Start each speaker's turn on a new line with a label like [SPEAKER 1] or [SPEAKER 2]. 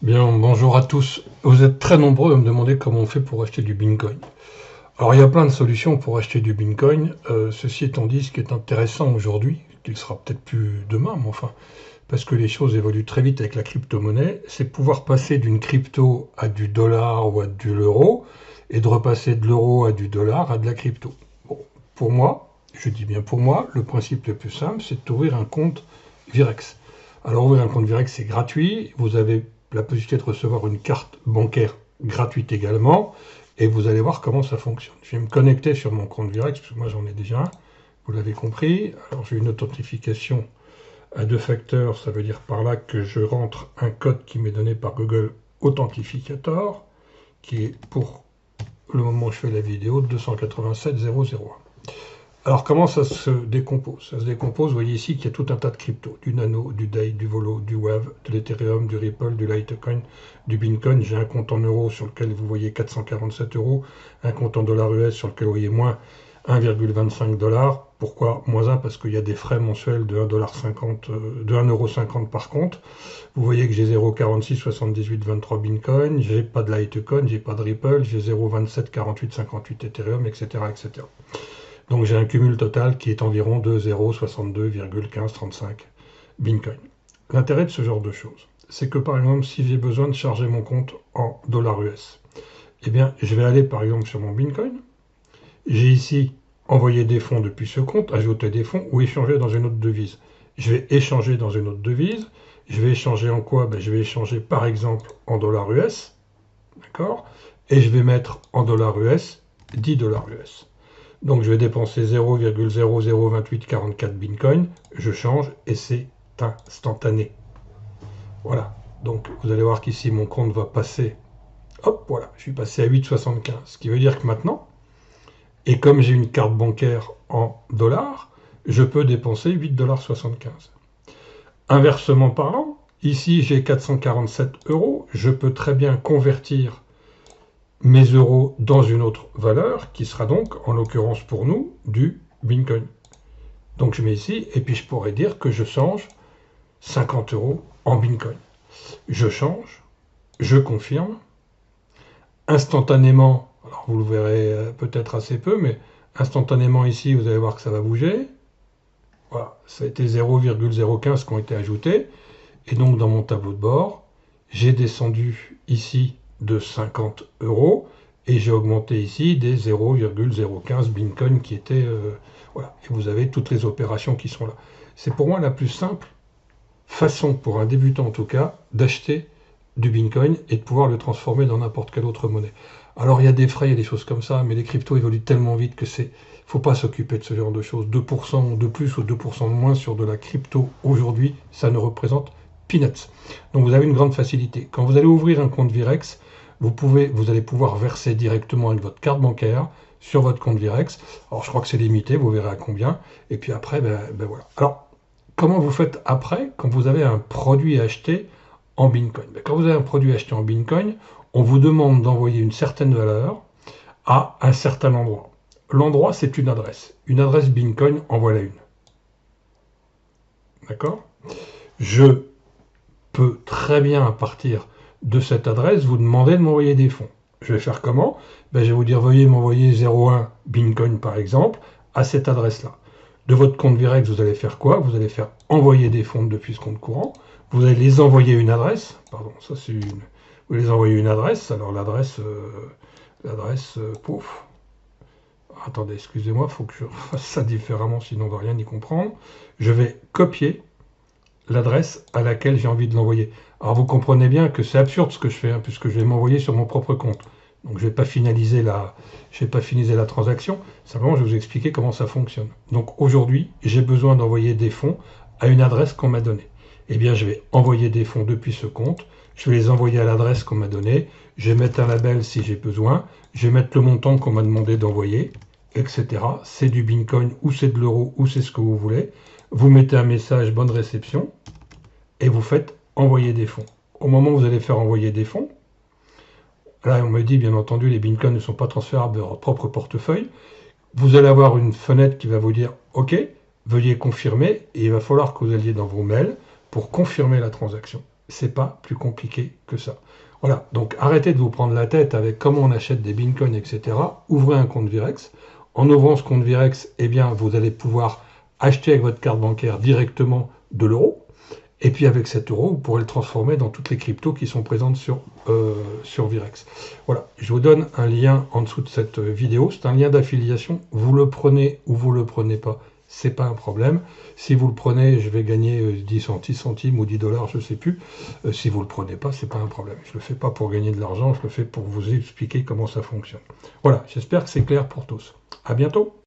[SPEAKER 1] Bien, bonjour à tous. Vous êtes très nombreux à me demander comment on fait pour acheter du Bitcoin. Alors, il y a plein de solutions pour acheter du Bitcoin. Ceci étant dit, ce qui est intéressant aujourd'hui, qu'il sera peut-être plus demain, mais enfin, parce que les choses évoluent très vite avec la crypto-monnaie, c'est pouvoir passer d'une crypto à du dollar ou à de l'euro, et de repasser de l'euro à du dollar à de la crypto. Bon, pour moi, je dis bien pour moi, le principe le plus simple, c'est d'ouvrir un compte Virex. Alors, ouvrir un compte Virex, c'est gratuit. Vous avez la possibilité de recevoir une carte bancaire gratuite également, et vous allez voir comment ça fonctionne. Je vais me connecter sur mon compte Virex, parce que moi j'en ai déjà un, vous l'avez compris. Alors j'ai une authentification à deux facteurs, ça veut dire par là que je rentre un code qui m'est donné par Google Authentificator, qui est pour le moment où je fais la vidéo 287001. Alors comment ça se décompose? Ça se décompose, vous voyez ici qu'il y a tout un tas de cryptos, du Nano, du DAI, du Volo, du Wave, de l'Ethereum, du Ripple, du Litecoin, du Bitcoin. J'ai un compte en euros sur lequel vous voyez 447 euros, un compte en dollars US sur lequel vous voyez moins 1,25 $. Pourquoi moins 1? Parce qu'il y a des frais mensuels de 1,50 $, de 1,50 € par compte. Vous voyez que j'ai 0,46, 78, 23 Bitcoin, j'ai pas de Litecoin, j'ai pas de Ripple, j'ai 0,27, 48, 58 Ethereum, etc., etc. Donc j'ai un cumul total qui est environ de 0,62,1535 Bitcoin. L'intérêt de ce genre de choses, c'est que par exemple, si j'ai besoin de charger mon compte en dollars US, eh bien, je vais aller par exemple sur mon Bitcoin. J'ai ici envoyer des fonds depuis ce compte, ajouter des fonds ou échanger dans une autre devise. Je vais échanger dans une autre devise. Je vais échanger en quoi? Je vais échanger par exemple en dollars US. D'accord? Et je vais mettre en dollars US 10 dollars US. Donc je vais dépenser 0,002844 Bitcoin, je change et c'est instantané. Voilà. Donc vous allez voir qu'ici mon compte va passer. Hop, voilà, je suis passé à 8,75. Ce qui veut dire que maintenant, et comme j'ai une carte bancaire en dollars, je peux dépenser 8,75 $. Inversement parlant, ici j'ai 447 euros, je peux très bien convertir mes euros dans une autre valeur qui sera donc, en l'occurrence pour nous, du Bitcoin. Donc je mets ici et puis je pourrais dire que je change 50 euros en Bitcoin. Je change, je confirme, instantanément, alors vous le verrez peut-être assez peu, mais instantanément ici, vous allez voir que ça va bouger. Voilà, ça a été 0,015 qui ont été ajoutés. Et donc dans mon tableau de bord, j'ai descendu ici de 50 euros et j'ai augmenté ici des 0,015 Bitcoin qui étaient... voilà, et vous avez toutes les opérations qui sont là. C'est pour moi la plus simple façon, pour un débutant en tout cas, d'acheter du Bitcoin et de pouvoir le transformer dans n'importe quelle autre monnaie. Alors il y a des frais, il y a des choses comme ça, mais les cryptos évoluent tellement vite que c'est... Il ne faut pas s'occuper de ce genre de choses. 2% de plus ou 2% de moins sur de la crypto aujourd'hui, ça ne représente peanuts. Donc vous avez une grande facilité. Quand vous allez ouvrir un compte Virex, vous allez pouvoir verser directement avec votre carte bancaire sur votre compte Virex. Alors je crois que c'est limité, vous verrez à combien. Et puis après, voilà. Alors, comment vous faites après quand vous avez un produit acheté en Bitcoin? Quand vous avez un produit acheté en Bitcoin, on vous demande d'envoyer une certaine valeur à un certain endroit. L'endroit, c'est une adresse. Une adresse Bitcoin, en voilà une. D'accord? Je peux très bien, à partir de cette adresse, vous demander de m'envoyer des fonds. Je vais faire comment? Je vais vous dire, veuillez m'envoyer 0,1 Bitcoin, par exemple, à cette adresse-là. De votre compte Virex, vous allez faire quoi? Vous allez faire envoyer des fonds depuis ce compte courant. Vous allez les envoyer une adresse. Pardon, ça c'est une... Vous les envoyez une adresse. Alors l'adresse... pouf. Attendez, excusez-moi, il faut que je fasse ça différemment, sinon on ne va rien y comprendre. Je vais copier l'adresse à laquelle j'ai envie de l'envoyer. Alors vous comprenez bien que c'est absurde ce que je fais, hein, puisque je vais m'envoyer sur mon propre compte. Donc je ne vais pas finaliser la transaction, simplement je vais vous expliquer comment ça fonctionne. Donc aujourd'hui, j'ai besoin d'envoyer des fonds à une adresse qu'on m'a donnée. Eh bien je vais envoyer des fonds depuis ce compte, je vais les envoyer à l'adresse qu'on m'a donnée, je vais mettre un label si j'ai besoin, je vais mettre le montant qu'on m'a demandé d'envoyer, etc. C'est du Bitcoin ou c'est de l'euro ou c'est ce que vous voulez. Vous mettez un message bonne réception et vous faites envoyer des fonds. Au moment où vous allez faire envoyer des fonds, là on me dit bien entendu les bitcoins ne sont pas transférables de votre propre portefeuille, vous allez avoir une fenêtre qui va vous dire OK, veuillez confirmer et il va falloir que vous alliez dans vos mails pour confirmer la transaction. C'est pas plus compliqué que ça. Voilà, donc arrêtez de vous prendre la tête avec comment on achète des bitcoins, etc. Ouvrez un compte Virex. En ouvrant ce compte Virex, eh bien, vous allez pouvoir acheter avec votre carte bancaire directement de l'euro. Et puis avec cet euro, vous pourrez le transformer dans toutes les cryptos qui sont présentes sur Virex. Voilà, je vous donne un lien en dessous de cette vidéo. C'est un lien d'affiliation. Vous le prenez ou vous le prenez pas, c'est pas un problème. Si vous le prenez, je vais gagner 10 centimes ou 10 dollars, je sais plus. Si vous le prenez pas, c'est pas un problème. Je le fais pas pour gagner de l'argent, je le fais pour vous expliquer comment ça fonctionne. Voilà, j'espère que c'est clair pour tous. À bientôt.